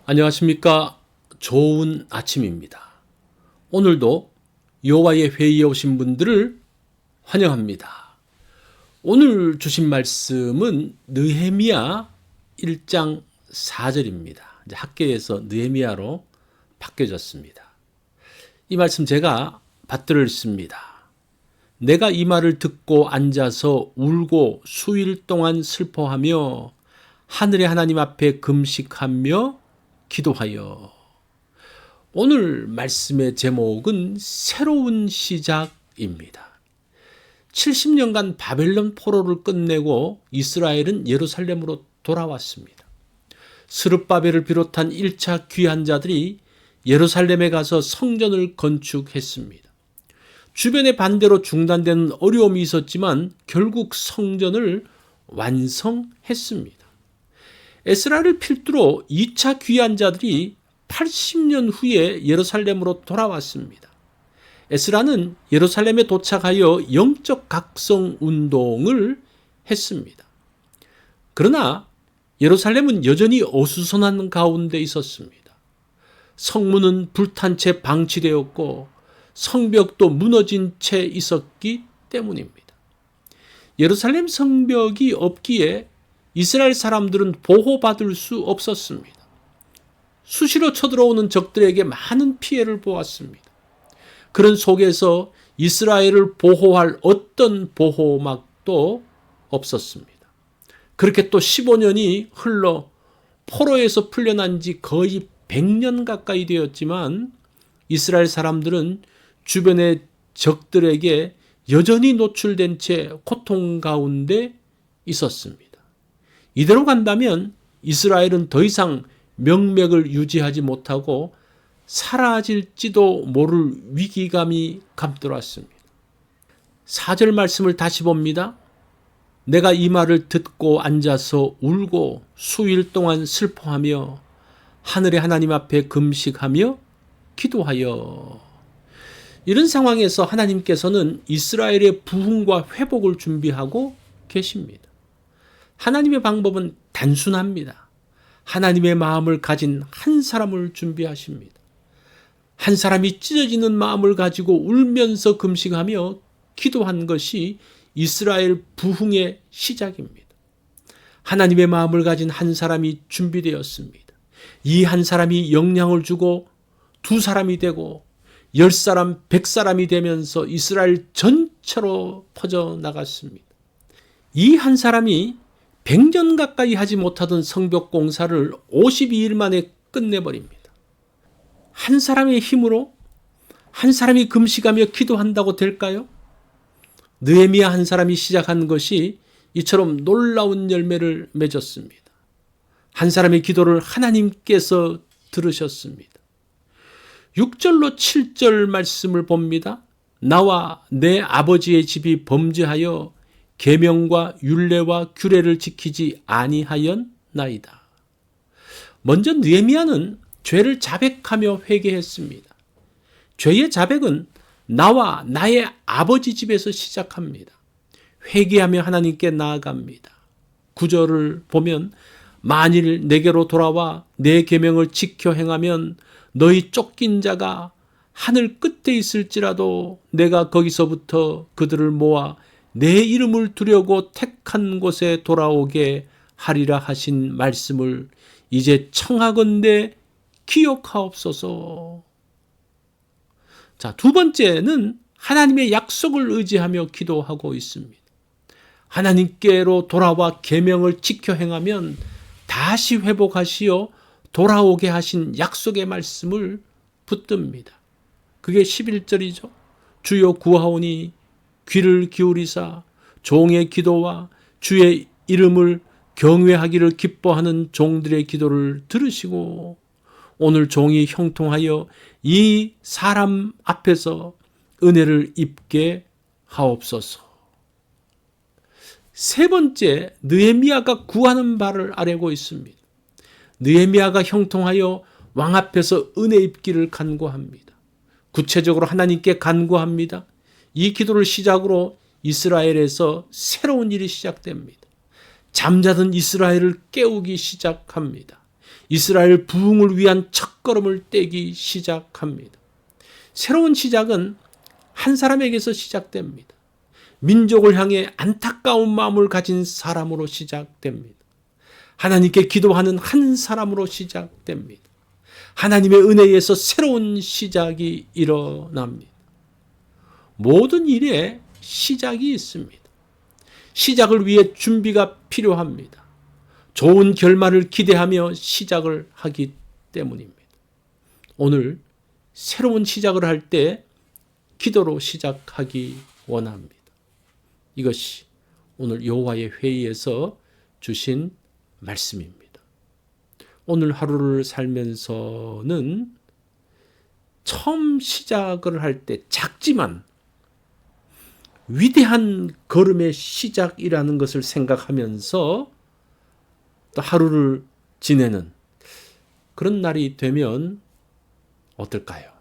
안녕하십니까. 좋은 아침입니다. 오늘도 여호와의 회의에 오신 분들을 환영합니다. 오늘 주신 말씀은 느헤미야 1장 4절입니다. 이제 학계에서 느헤미야로 바뀌어졌습니다. 이 말씀 제가 받들어 읽습니다. 내가 이 말을 듣고 앉아서 울고 수일 동안 슬퍼하며 하늘의 하나님 앞에 금식하며 기도하여. 오늘 말씀의 제목은 새로운 시작입니다. 70년간 바벨론 포로를 끝내고 이스라엘은 예루살렘으로 돌아왔습니다. 스룹바벨을 비롯한 1차 귀한 자들이 예루살렘에 가서 성전을 건축했습니다. 주변의 반대로 중단되는 어려움이 있었지만 결국 성전을 완성했습니다. 에스라를 필두로 2차 귀한 자들이 80년 후에 예루살렘으로 돌아왔습니다. 에스라는 예루살렘에 도착하여 영적 각성 운동을 했습니다. 그러나 예루살렘은 여전히 어수선한 가운데 있었습니다. 성문은 불탄 채 방치되었고 성벽도 무너진 채 있었기 때문입니다. 예루살렘 성벽이 없기에 이스라엘 사람들은 보호받을 수 없었습니다. 수시로 쳐들어오는 적들에게 많은 피해를 보았습니다. 그런 속에서 이스라엘을 보호할 어떤 보호막도 없었습니다. 그렇게 또 15년이 흘러 포로에서 풀려난 지 거의 100년 가까이 되었지만 이스라엘 사람들은 주변의 적들에게 여전히 노출된 채 고통 가운데 있었습니다. 이대로 간다면 이스라엘은 더 이상 명맥을 유지하지 못하고 사라질지도 모를 위기감이 감돌았습니다. 4절 말씀을 다시 봅니다. 내가 이 말을 듣고 앉아서 울고 수일 동안 슬퍼하며 하늘의 하나님 앞에 금식하며 기도하여. 이런 상황에서 하나님께서는 이스라엘의 부흥과 회복을 준비하고 계십니다. 하나님의 방법은 단순합니다. 하나님의 마음을 가진 한 사람을 준비하십니다. 한 사람이 찢어지는 마음을 가지고 울면서 금식하며 기도한 것이 이스라엘 부흥의 시작입니다. 하나님의 마음을 가진 한 사람이 준비되었습니다. 이 한 사람이 영향을 주고 2사람이 되고 10사람, 100사람이 되면서 이스라엘 전체로 퍼져나갔습니다. 이 한 사람이 100년 가까이 하지 못하던 성벽 공사를 52일 만에 끝내버립니다. 한 사람의 힘으로 한 사람이 금식하며 기도한다고 될까요? 느헤미야 한 사람이 시작한 것이 이처럼 놀라운 열매를 맺었습니다. 한 사람의 기도를 하나님께서 들으셨습니다. 6절로 7절 말씀을 봅니다. 나와 내 아버지의 집이 범죄하여 계명과 율례와 규례를 지키지 아니하였나이다. 먼저 느헤미야는 죄를 자백하며 회개했습니다. 죄의 자백은 나와 나의 아버지 집에서 시작합니다. 회개하며 하나님께 나아갑니다. 9절을 보면 만일 내게로 돌아와 내 계명을 지켜 행하면 너희 쫓긴 자가 하늘 끝에 있을지라도 내가 거기서부터 그들을 모아 내 이름을 두려고 택한 곳에 돌아오게 하리라 하신 말씀을 이제 청하건대 기억하옵소서. 자, 두 번째는 하나님의 약속을 의지하며 기도하고 있습니다. 하나님께로 돌아와 계명을 지켜 행하면 다시 회복하시어 돌아오게 하신 약속의 말씀을 붙듭니다. 그게 11절이죠. 주여 구하오니 귀를 기울이사 종의 기도와 주의 이름을 경외하기를 기뻐하는 종들의 기도를 들으시고 오늘 종이 형통하여 이 사람 앞에서 은혜를 입게 하옵소서. 세 번째, 느헤미야가 구하는 바를 아뢰고 있습니다. 느헤미야가 형통하여 왕 앞에서 은혜 입기를 간구합니다. 구체적으로 하나님께 간구합니다. 이 기도를 시작으로 이스라엘에서 새로운 일이 시작됩니다. 잠자던 이스라엘을 깨우기 시작합니다. 이스라엘 부흥을 위한 첫걸음을 떼기 시작합니다. 새로운 시작은 한 사람에게서 시작됩니다. 민족을 향해 안타까운 마음을 가진 사람으로 시작됩니다. 하나님께 기도하는 한 사람으로 시작됩니다. 하나님의 은혜에서 새로운 시작이 일어납니다. 모든 일에 시작이 있습니다. 시작을 위해 준비가 필요합니다. 좋은 결말을 기대하며 시작을 하기 때문입니다. 오늘 새로운 시작을 할 때 기도로 시작하기 원합니다. 이것이 오늘 여호와의 회의에서 주신 말씀입니다. 오늘 하루를 살면서는 처음 시작을 할 때 작지만 위대한 걸음의 시작이라는 것을 생각하면서 또 하루를 지내는 그런 날이 되면 어떨까요?